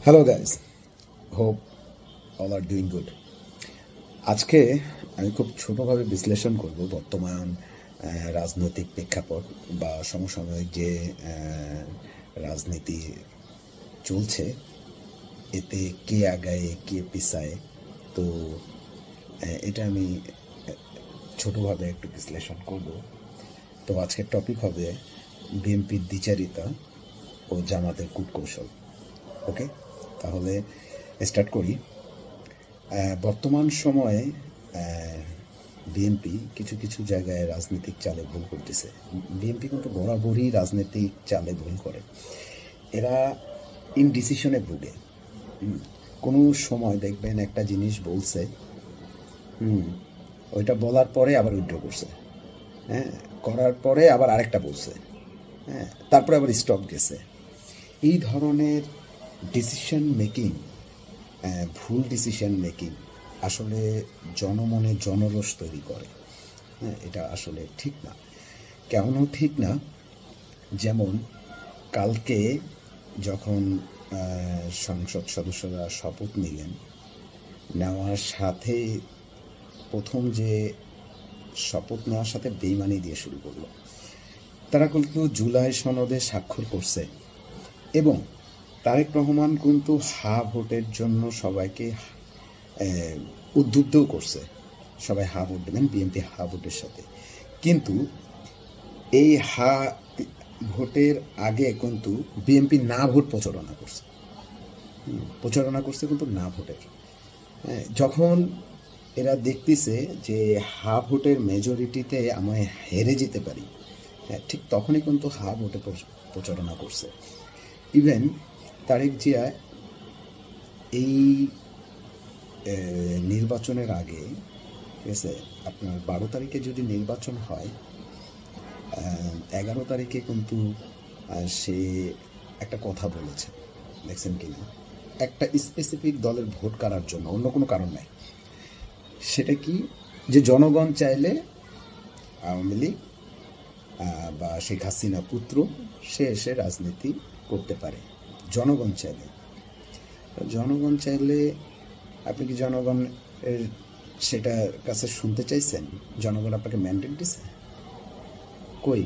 Hello guys, hope all are doing good. আজকে আমি খুব ছোটোভাবে বিশ্লেষণ করব বর্তমান রাজনৈতিক প্রেক্ষাপট বা সমসাময়িক যে রাজনীতি চলছে, এতে কে আগায় কে পিছায়। তো এটা আমি ছোটোভাবে একটু বিশ্লেষণ করব। তো আজকের টপিক হবে বিএনপির দ্বিচারিতা ও জামাতের কূটকৌশল। ওকে, তাহলে স্টার্ট করি। বর্তমান সময়ে বিএনপি কিছু কিছু জায়গায় রাজনৈতিক চালে ভুল করতেছে। বিএনপি কিন্তু বরাবরই রাজনৈতিক চালে ভুল করে। এরা ইনডিসিশনে ভুগে। কোনো সময় দেখবেন একটা জিনিস বলছে, ওইটা বলার পরে আবার উইথড্র করছে, হ্যাঁ, করার পরে আবার আরেকটা বলছে, হ্যাঁ, তারপরে আবার স্টপ গেছে। এই ধরনের ডিসিশন মেকিং, ভুল ডিসিশন মেকিং আসলে জনমনে জনরোষ তৈরি করে। হ্যাঁ, এটা আসলে ঠিক না। কেমনও ঠিক না, যেমন কালকে যখন সংসদ সদস্যরা শপথ নিলেন, নেওয়ার সাথে প্রথম যে শপথ নেওয়ার সাথে বেইমানি দিয়ে শুরু করলো। তারা কিন্তু জুলাই সনদে স্বাক্ষর করছে এবং তারেক রহমান কিন্তু হা ভোটের জন্য সবাইকে উদ্বুদ্ধও করছে, সবাই হা ভোট দেবেন বিএনপি হা ভোটের সাথে। কিন্তু এই হা ভোটের আগে কিন্তু বিএনপি না ভোট প্রচারণা করছে কিন্তু না ভোটের। যখন এরা দেখতেছে যে হা ভোটের মেজরিটিতে আমি হেরে যেতে পারি, ঠিক তখনই কিন্তু হা ভোটে প্রচারণা করছে। ইভেন তারেক জিয়া এই নির্বাচনের আগে, ঠিক আছে, আপনার 12 তারিখে যদি নির্বাচন হয়, 11 তারিখে কিন্তু সে একটা কথা বলেছে, দেখছেন কিনা, একটা স্পেসিফিক দলের ভোট কাড়ার জন্য, অন্য কোনো কারণ নাই। সেটা কি, যে জনগণ চাইলে আওয়ামী লীগ বা শেখ হাসিনা পুত্র সে এসে রাজনীতি করতে পারে, জনগণ চাইলে। জনগণ চাইলে আপনি কি জনগণের সেটা কাছে শুনতে চাইছেন? জনগণ আপনাকে ম্যান্ডেট দিছে? কই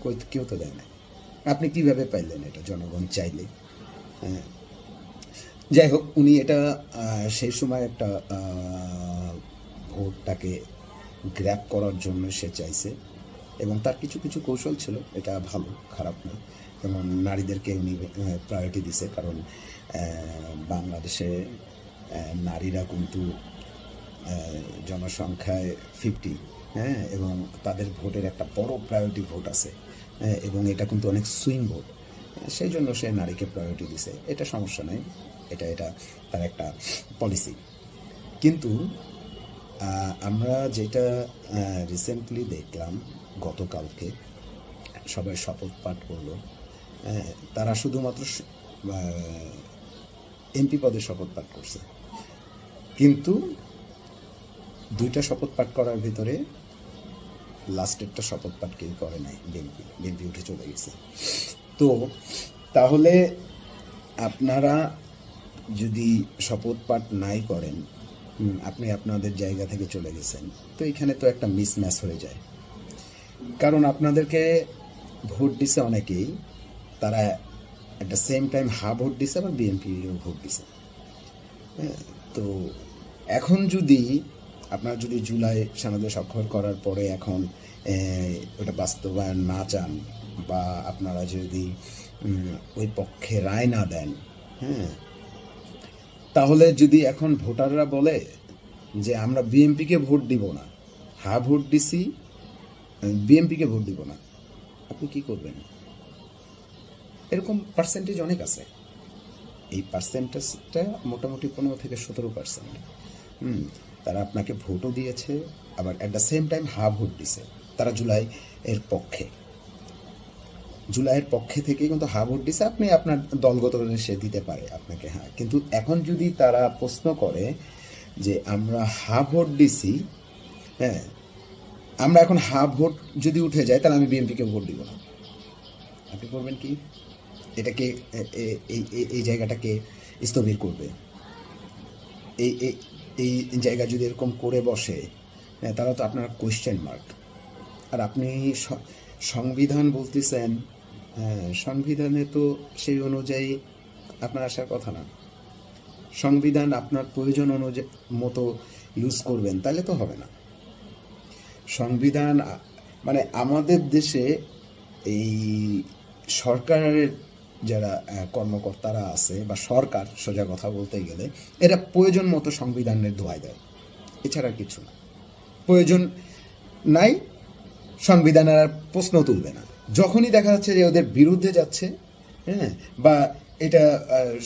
কই কেউ তো দেয় না। আপনি কিভাবে পাইলেন এটা জনগণ চাইলে? হ্যাঁ, যাই হোক, উনি এটা সেই সময় একটা ভোটটাকে গ্র্যাব করার জন্য সে চাইছে এবং তার কিছু কিছু কৌশল ছিল, এটা ভালো, খারাপ না। যেমন নারীদেরকে উনি প্রায়োরিটি দিছে, কারণ বাংলাদেশে নারীরা কিন্তু জনসংখ্যায় 50, হ্যাঁ, এবং তাদের ভোটের একটা বড় প্রায়োরিটি ভোট আছে, এবং এটা কিন্তু অনেক সুইং ভোট। সেই জন্য সে নারীকে প্রায়োরিটি দিছে, এটা সমস্যা নেই, এটা তার একটা পলিসি। কিন্তু আমরা যেটা রিসেন্টলি দেখলাম, গতকালকে সবাই শপথ পাঠ করলো, তারা শুধুমাত্র এমপি পদে শপথ পাঠ করছে, কিন্তু দুইটা শপথ পাঠ করার ভিতরে লাস্টেরটা শপথ পাঠ কেউ করে নাই, বিএনপি উঠে চলে গেছে। তো তাহলে আপনারা যদি শপথ পাঠ নাই করেন, আপনি আপনাদের জায়গা থেকে চলে গেছেন, তো এখানে তো একটা মিসম্যাচ হয়ে যায়। কারণ আপনাদেরকে ভোট দিছে অনেকেই, তারা অ্যাট দ্য সেম টাইম হা ভোট দিছে, আবার বিএনপিও ভোট দিছে। তো এখন যদি আপনারা যদি জুলাই সনদে স্বাক্ষর করার পরে এখন ওটা বাস্তবায়ন না চান, বা আপনারা যদি ওই পক্ষে রায় না দেন, হ্যাঁ, তাহলে যদি এখন ভোটাররা বলে যে আমরা বিএনপিকে ভোট দিব না, হা ভোট দিছি, বিএনপিকে ভোট দিব না, আপনি কি করবেন? এরকম পার্সেন্টেজ অনেক আছে। এই পার্সেন্টেজটা মোটামুটি 15-17%। তারা আপনাকে ভোটও দিয়েছে, আবার অ্যাট দ্য সেম টাইম হা ভোট দিছে। তারা জুলাইয়ের পক্ষে থেকে কিন্তু হা ভোট দিছে। আপনি আপনার দলগত সে দিতে পারে আপনাকে, হ্যাঁ, কিন্তু এখন যদি তারা প্রশ্ন করে যে আমরা হা ভোট দিছি, হ্যাঁ, আমরা এখন হা ভোট যদি উঠে যায়, তাহলে আমি বিএনপিকে ভোট দিব না, আপনি করবেন কি? এটাকে এই জায়গাটাকে স্থবির করবে। এই এই এই জায়গা যদি এরকম করে বসে, তাহলে তো আপনার কোয়েশ্চেন মার্ক। আর আপনি সংবিধান বলতেছেন, সংবিধানে তো সেই অনুযায়ী আপনার আসার কথা না। সংবিধান আপনার প্রয়োজন অনুযায়ী মতো ইউজ করবেন, তাহলে তো হবে না। সংবিধান মানে আমাদের দেশে এই সরকারের যারা কর্মকর্তারা আছে বা সরকার, সোজা কথা বলতে গেলে, এরা প্রয়োজন মতো সংবিধানের দোহাই দেয়, এছাড়া কিছু না। প্রয়োজন নাই, সংবিধানের আর প্রশ্ন তুলবে না। যখনই দেখা যাচ্ছে যে ওদের বিরুদ্ধে যাচ্ছে, হ্যাঁ, বা এটা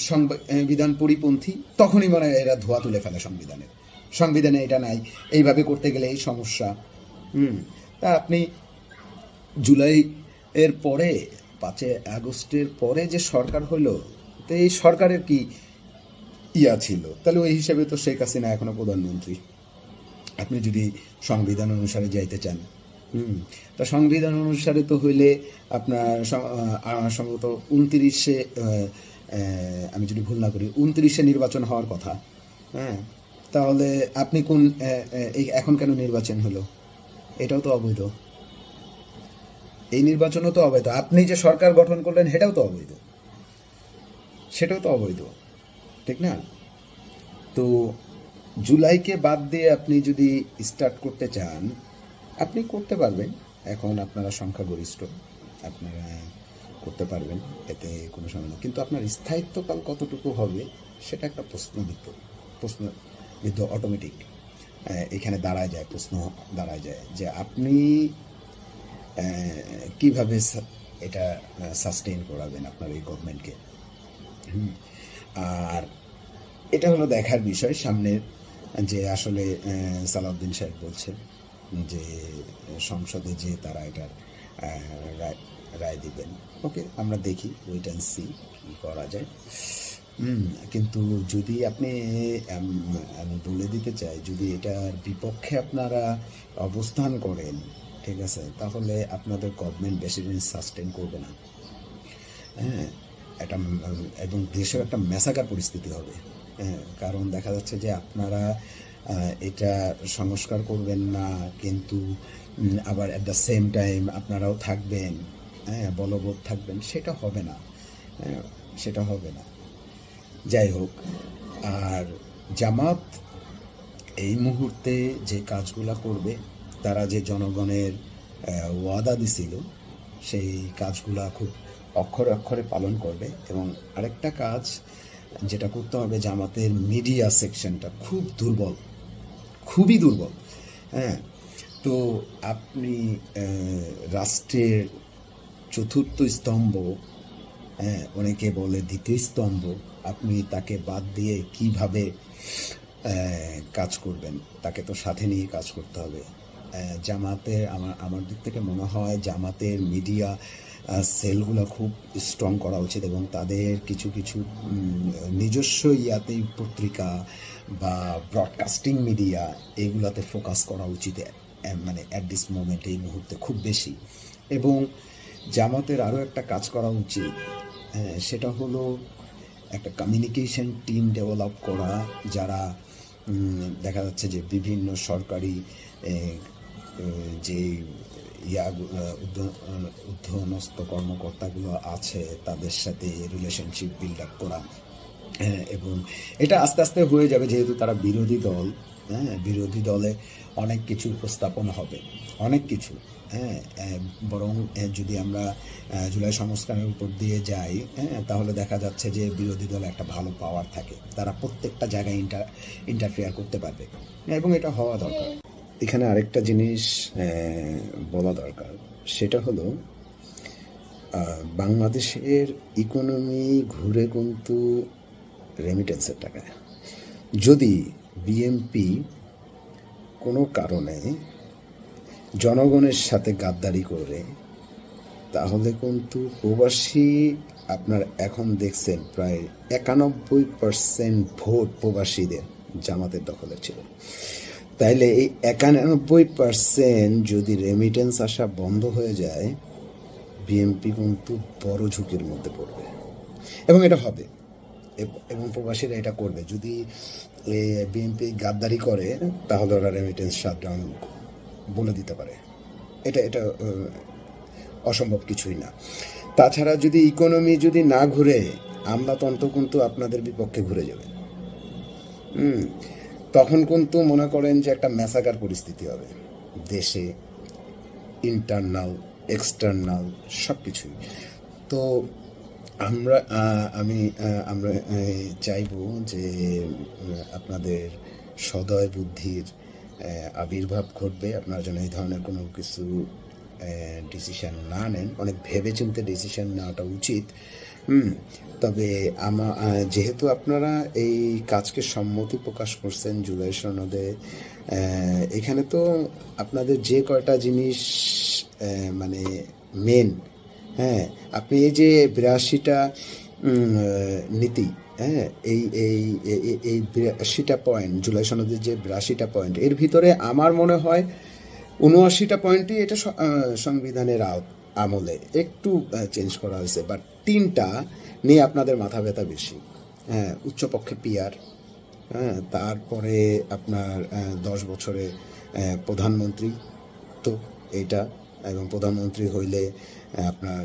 সংবিধান পরিপন্থী, তখনই মনে হয় এরা ধোয়া তুলে ফেলে সংবিধানে এটা নাই, এইভাবে করতে গেলে এই সমস্যা। তা আপনি জুলাই এর পরে 5 আগস্টের পরে যে সরকার হলো, তো এই সরকারের কি ইয়া ছিল? তাহলে ওই হিসেবে তো শেখ হাসিনা এখনো প্রধানমন্ত্রী। আপনি যদি সংবিধান অনুসারে যাইতে চান, তা সংবিধান অনুসারে তো হইলে আপনার সম্ভবত 29-এ, আমি যদি ভুল না করি, 29-এ নির্বাচন হওয়ার কথা। হ্যাঁ, তাহলে আপনি কোন এখন কেন নির্বাচন হলো? এটাও তো অবৈধ। এই নির্বাচনও তো অবৈধ। আপনি যে সরকার গঠন করলেন সেটাও তো অবৈধ, সেটাও তো অবৈধ, ঠিক না? তো জুলাইকে বাদ দিয়ে আপনি যদি স্টার্ট করতে চান, আপনি করতে পারবেন। এখন আপনারা সংখ্যাগরিষ্ঠ, আপনারা করতে পারবেন, এতে কোনো সমস্যা নেই। কিন্তু আপনার স্থায়িত্বকাল কতটুকু হবে সেটা একটা প্রশ্নবিদ্ধ অটোমেটিক এখানে প্রশ্ন দাঁড়ায় যায় যে আপনি কিভাবে এটা সাস্টেইন করাবেন আপনার এই গভর্নমেন্টকে। আর এটা হলো দেখার বিষয় সামনের, যে আসলে সালাউদ্দিন সাহেব বলছে যে সংসদে যে তারা এটার রায় দিবেন। ওকে, আমরা দেখি, ওয়েট অ্যান্ড সি কী করা যায়। কিন্তু যদি আপনি, আমি বলে দিতে চাই, যদি এটার বিপক্ষে আপনারা অবস্থান করেন, ঠিক আছে, তাহলে আপনাদের গভর্নমেন্ট বেশি দিন সাস্টেন করবে না। হ্যাঁ, এটা এবং দেশেও একটা মেসাকার পরিস্থিতি হবে। হ্যাঁ, কারণ দেখা যাচ্ছে যে আপনারা এটা সংস্কার করবেন না, কিন্তু আবার অ্যাট দ্য সেম টাইম আপনারাও থাকবেন, হ্যাঁ, বলবৎ থাকবেন, সেটা হবে না। হ্যাঁ, সেটা হবে না। যাই হোক, আর জামাত এই মুহূর্তে যে কাজগুলা করবে, তারা যে জনগণের ওয়াদা দিছিল, সেই কাজগুলা খুব অক্ষরে অক্ষরে পালন করবে। এবং আরেকটা কাজ যেটা করতে হবে, জামাতের মিডিয়া সেকশনটা খুব দুর্বল, খুবই দুর্বল। হ্যাঁ, তো আপনি রাষ্ট্রের চতুর্থ স্তম্ভ, হ্যাঁ, অনেকে বলে দ্বিতীয় স্তম্ভ, আপনি তাকে বাদ দিয়ে কিভাবে কাজ করবেন? তাকে তো সাথে নিয়ে কাজ করতে হবে। জামাতের আমার দিক থেকে মনে হয় জামাতের মিডিয়া সেলগুলো খুব স্ট্রং করা উচিত, এবং তাদের কিছু কিছু নিজস্ব ইয়াতেই পত্রিকা বা ব্রডকাস্টিং মিডিয়া, এইগুলাতে ফোকাস করা উচিত, মানে অ্যাট দিস মোমেন্ট, এই মুহূর্তে খুব বেশি। এবং জামাতের আরও একটা কাজ করা উচিত, সেটা হলো একটা কমিউনিকেশন টিম ডেভেলপ করা, যারা দেখা যাচ্ছে যে বিভিন্ন সরকারি যে ঊর্ধ্বতনস্থ কর্মকর্তাগুলো আছে তাদের সাথে রিলেশনশিপ বিল্ড আপ করা। এবং এটা আস্তে আস্তে হয়ে যাবে, যেহেতু তারা বিরোধী দল। হ্যাঁ, বিরোধী দলে অনেক কিছু উপস্থাপন হবে, অনেক কিছু। হ্যাঁ, বরং যদি আমরা জুলাই সংস্কারের উপর দিয়ে যাই, হ্যাঁ, তাহলে দেখা যাচ্ছে যে বিরোধী দলে একটা ভালো পাওয়ার থাকে, তারা প্রত্যেকটা জায়গায় ইন্টারফেয়ার করতে পারবে, এবং এটা হওয়া দরকার। এখানে আরেকটা জিনিস বলা দরকার, সেটা হলো বাংলাদেশের ইকোনমি ঘুরে কিন্তু রেমিটেন্সের টাকায়। যদি বিএনপি কোনো কারণে জনগণের সাথে গাদ্দারি করে, তাহলে কিন্তু প্রবাসী, আপনার এখন দেখছেন প্রায় 91% ভোট প্রবাসীদের জামাতের দখলে ছিল। তাইলে এই 91% যদি রেমিটেন্স আসা বন্ধ হয়ে যায়, বিএনপি কিন্তু বড় ঝুঁকির মধ্যে পড়বে। এবং এটা হবে, এবং প্রবাসীরা এটা করবে। যদি বিএনপি গাদ্দারি করে তাহলে ওরা রেমিটেন্স শাটডাউন বলে দিতে পারে। এটা এটা অসম্ভব কিছুই না। তাছাড়া যদি ইকোনমি যদি না ঘুরে, আমলাতন্ত্র কিন্তু আপনাদের বিপক্ষে ঘুরে যাবে। তখন কিন্তু মনে করেন যে একটা ম্যাসাকার পরিস্থিতি হবে দেশে, ইন্টারনাল এক্সটার্নাল সব কিছুই। তো আমরা চাইবো যে আপনাদের সদয় বুদ্ধির আবির্ভাব ঘটবে, আপনারা যেন এই ধরনের কোনো কিছু ডিসিশন না নেন। অনেক ভেবেচিন্তে ডিসিশন নেওয়াটা উচিত। তবে যেহেতু আপনারা এই কাজকে সম্মতি প্রকাশ করছেন জুলাই সনদে, এখানে তো আপনাদের যে কয়টা জিনিস মানে মেন, হ্যাঁ, আপনি এই যে ৮২টা নীতি, হ্যাঁ, এই এই এই ৮২টা পয়েন্ট, জুলাই সনদের যে ৮২টা পয়েন্ট, এর ভিতরে আমার মনে হয় ৭৯টা পয়েন্টই এটা সংবিধানের আমলে একটু চেঞ্জ করা হয়েছে, বাট ৩টা নিয়ে আপনাদের মাথা ব্যথা বেশি। হ্যাঁ, উচ্চপক্ষে পিআর, হ্যাঁ, তারপরে আপনার ১০ বছরে প্রধানমন্ত্রী, তো এইটা, এবং প্রধানমন্ত্রী হইলে আপনার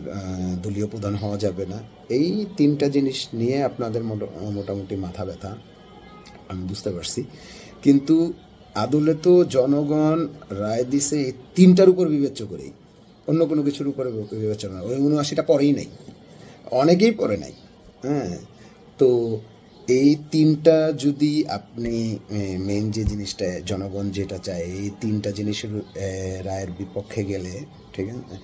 দলীয় প্রধান হওয়া যাবে না। এই ৩টা জিনিস নিয়ে আপনাদের মোটামুটি মাথা ব্যথা, আমি বুঝতে পারছি। কিন্তু আদলে তো জনগণ রায় দিছে এই ৩টার উপর বিবেচ্য করেই, অন্য কোনো কিছুর উপরে বিবেচনা, ওই ৭৯টা পরেই নাই, অনেকেই পরে নাই। হ্যাঁ, তো এই ৩টা যদি আপনি মেন যে জিনিসটা জনগণ যেটা চায়, এই ৩টা জিনিসের রায়ের বিপক্ষে গেলে, ঠিক আছে,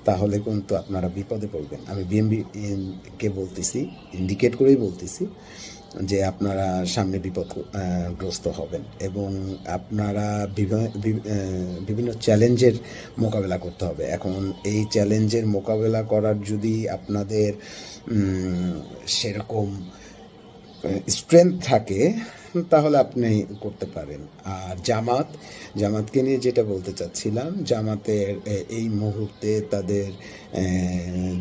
তাহলে কিন্তু আপনারা বিপদে পড়বেন। আমি বিএনপিকে বলতেছি, ইন্ডিকেট করেই বলতেছি যে আপনারা সামনে বিপদগ্রস্ত হবেন, এবং আপনারা বিভিন্ন চ্যালেঞ্জের মোকাবেলা করতে হবে। এখন এই চ্যালেঞ্জের মোকাবেলা করার যদি আপনাদের সেরকম স্ট্রেংথ থাকে তাহলে আপনি করতে পারেন। আর জামাতকে নিয়ে যেটা বলতে চাচ্ছিলাম, জামাতের এই মুহূর্তে তাদের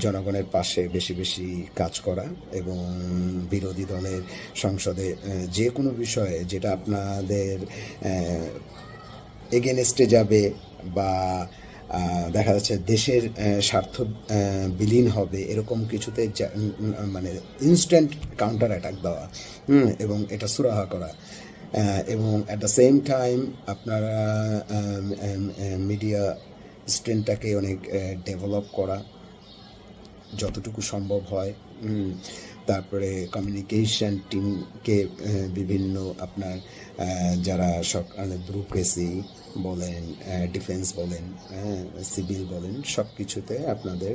জনগণের পাশে বেশি বেশি কাজ করা, এবং বিরোধী দলের সংসদে যে কোনো বিষয়ে যেটা আপনাদের এগেনস্টে যাবে বা দেখা যাচ্ছে দেশের স্বার্থ বিলীন হবে, এরকম কিছুতে মানে ইনস্ট্যান্ট কাউন্টার অ্যাটাক দেওয়া, এবং এটা সুরাহা করা, এবং অ্যাট দ্য সেম টাইম আপনারা মিডিয়া স্ট্রেংথটাকে অনেক ডেভেলপ করা যতটুকু সম্ভব হয়। তারপরে কমিউনিকেশন টিমকে বিভিন্ন আপনার যারা ব্যুরোক্রেসি বলেন, ডিফেন্স বলেন, সিভিল বলেন, সব কিছুতে আপনাদের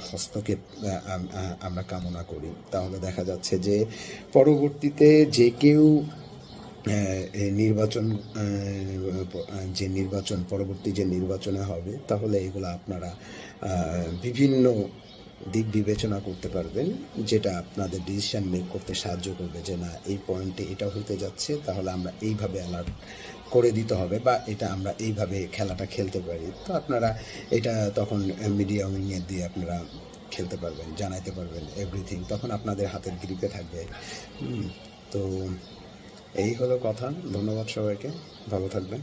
হস্তক্ষেপ আমরা কামনা করি। তাহলে দেখা যাচ্ছে যে পরবর্তীতে যে কেউ পরবর্তী যে নির্বাচনে হবে, তাহলে এগুলো আপনারা বিভিন্ন দিক বিবেচনা করতে পারবেন, যেটা আপনাদের ডিসিশন মেক করতে সাহায্য করবে যে না, এই পয়েন্টে এটা হতে যাচ্ছে, তাহলে আমরা এইভাবে অ্যালার্ট করে দিতে হবে, বা এটা আমরা এইভাবে খেলাটা খেলতে পারি। তো আপনারা এটা তখন মিডিয়া উইংয়ের দিয়ে আপনারা খেলতে পারবেন, জানাইতে পারবেন এভরিথিং, তখন আপনাদের হাতের গ্রিপে থাকবে। তো এই হলো কথা। ধন্যবাদ সবাইকে, ভালো থাকবেন।